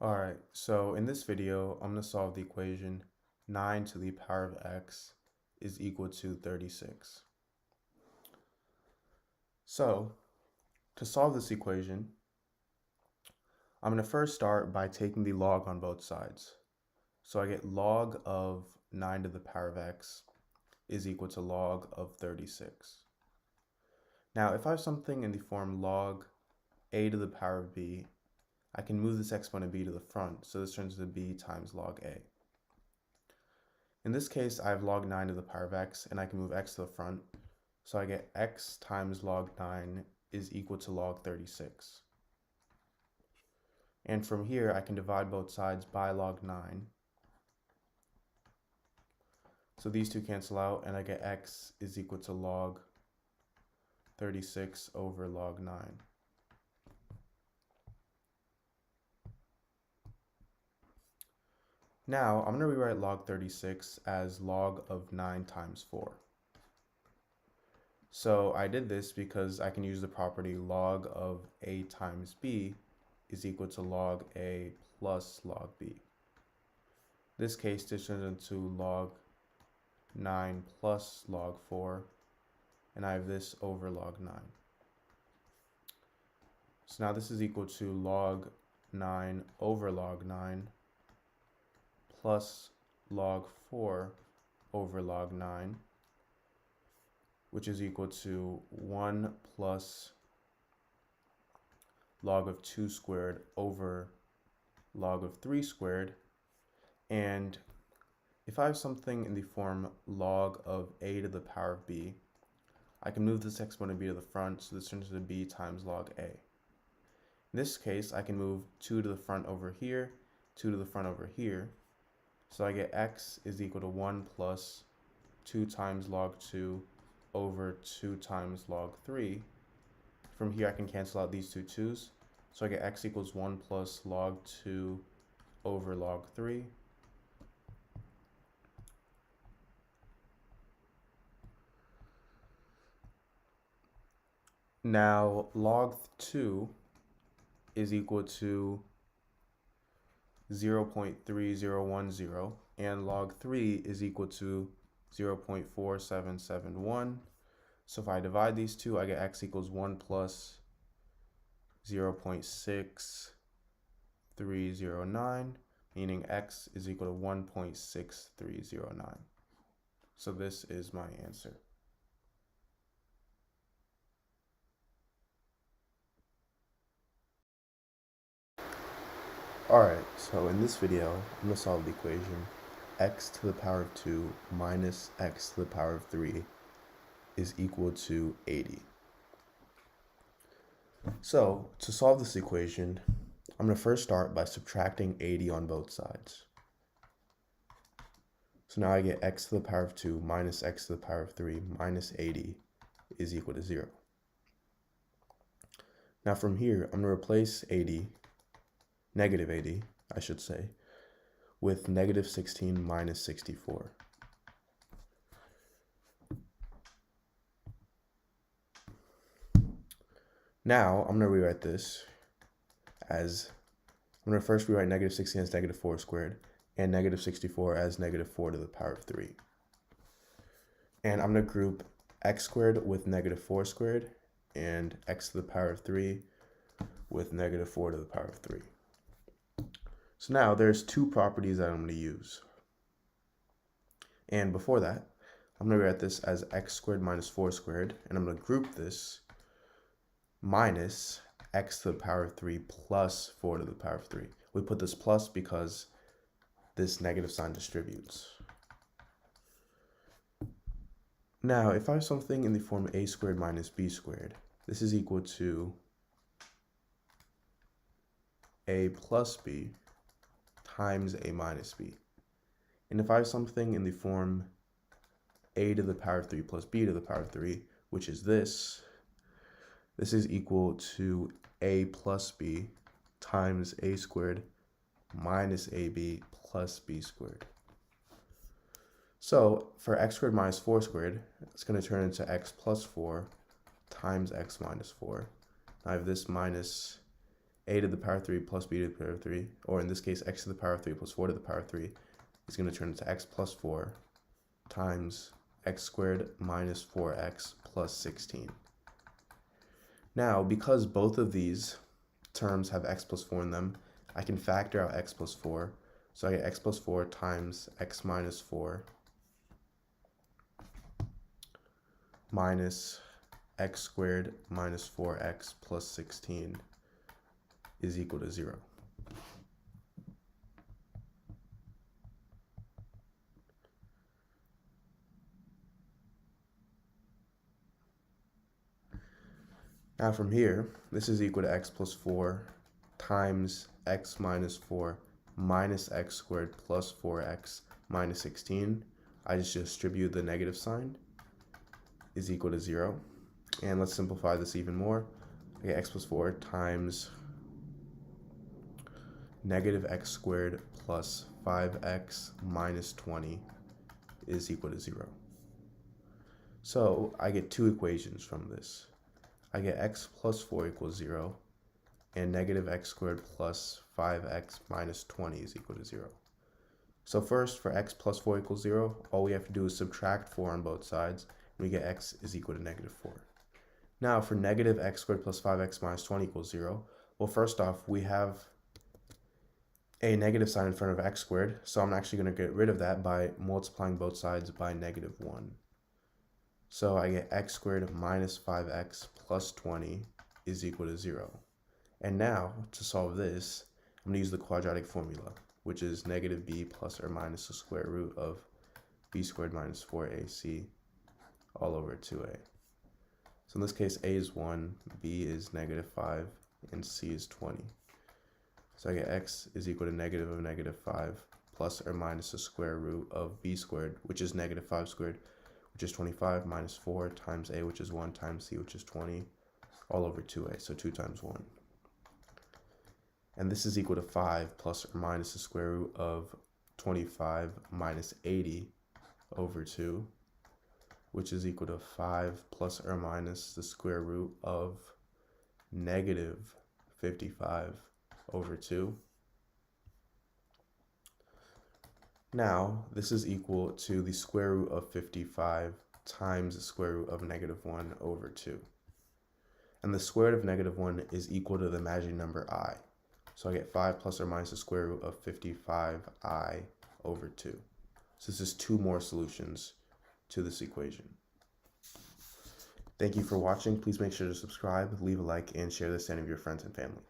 Alright, so in this video, I'm going to solve the equation 9 to the power of x is equal to 36. So, to solve this equation, I'm going to first start by taking the log on both sides. So I get log of 9 to the power of x is equal to log of 36. Now, if I have something in the form log a to the power of b, I can move this exponent b to the front, so this turns into b times log a. In this case, I have log 9 to the power of x, and I can move x to the front, so I get x times log 9 is equal to log 36. And from here, I can divide both sides by log 9. So these two cancel out, and I get x is equal to log 36 over log 9. Now, I'm going to rewrite log 36 as log of 9 times 4. So I did this because I can use the property log of a times b is equal to log a plus log b. In this case, this turns into log 9 plus log 4, and I have this over log 9. So now this is equal to log 9 over log 9 plus log 4 over log 9, which is equal to 1 plus log of 2 squared over log of 3 squared. And if I have something in the form log of a to the power of b, I can move this exponent b to the front, so this turns into b times log a. In this case, I can move 2 to the front over here, 2 to the front over here, so I get x is equal to 1 plus 2 times log 2 over 2 times log 3. From here I can cancel out these two 2's, so I get x equals 1 plus log 2 over log 3. Now log 2 is equal to 0.3010, and log 3 is equal to 0.4771. So if I divide these two, I get x equals 1 plus 0.6309, meaning x is equal to 1.6309. So this is my answer. Alright, so in this video, I'm going to solve the equation x to the power of 2 minus x to the power of 3 is equal to 80. So, to solve this equation, I'm going to first start by subtracting 80 on both sides. So now I get x to the power of 2 minus x to the power of 3 minus 80 is equal to 0. Now from here, I'm going to replace 80, negative 80, I should say, with negative 16 minus 64. Now, I'm going to rewrite this as, I'm going to first rewrite negative 16 as negative 4 squared, and negative 64 as negative 4 to the power of 3. And I'm going to group x squared with negative 4 squared, and x to the power of 3 with negative 4 to the power of 3. So now there's two properties that I'm going to use. And before that, I'm going to write this as x squared minus 4 squared, and I'm going to group this minus x to the power of 3 plus 4 to the power of 3. We put this plus because this negative sign distributes. Now, if I have something in the form a squared minus b squared, this is equal to a plus b times a minus b. And if I have something in the form a to the power of 3 plus b to the power of 3, which is this is equal to a plus b times a squared minus ab plus b squared. So for x squared minus 4 squared, it's going to turn into x plus 4 times x minus 4. I have this minus a to the power 3 plus b to the power 3, or in this case, x to the power 3 plus 4 to the power 3, is going to turn into x plus 4 times x squared minus 4x plus 16. Now, because both of these terms have x plus 4 in them, I can factor out x plus 4. So I get x plus 4 times x minus 4 minus x squared minus 4x plus 16 is equal to 0. Now from here, this is equal to x plus 4 times x minus 4 minus x squared plus 4x minus 16. I just distribute the negative sign, is equal to 0. And let's simplify this even more. I get x plus 4 times negative x squared plus 5x minus 20 is equal to 0. So I get two equations from this. I get x plus 4 equals 0, and negative x squared plus 5x minus 20 is equal to 0. So first, for x plus 4 equals 0, all we have to do is subtract 4 on both sides, and we get x is equal to negative 4. Now, for negative x squared plus 5x minus 20 equals 0, well, first off, we have a negative sign in front of x squared, so I'm actually going to get rid of that by multiplying both sides by negative 1. So I get x squared minus 5x plus 20 is equal to 0. And now, to solve this, I'm going to use the quadratic formula, which is negative b plus or minus the square root of b squared minus 4ac all over 2a. So in this case, a is 1, b is negative 5, and c is 20. So I get x is equal to negative of negative 5 plus or minus the square root of b squared, which is negative 5 squared, which is 25, minus 4 times a, which is 1, times c, which is 20, all over 2a, so 2 times 1. And this is equal to 5 plus or minus the square root of 25 minus 80 over 2, which is equal to 5 plus or minus the square root of negative 55 over 2. Now, this is equal to the square root of 55 times the square root of negative 1 over 2. And the square root of negative 1 is equal to the imaginary number I. So I get 5 plus or minus the square root of 55i over 2. So this is two more solutions to this equation. Thank you for watching. Please make sure to subscribe, leave a like, and share this to any of your friends and family.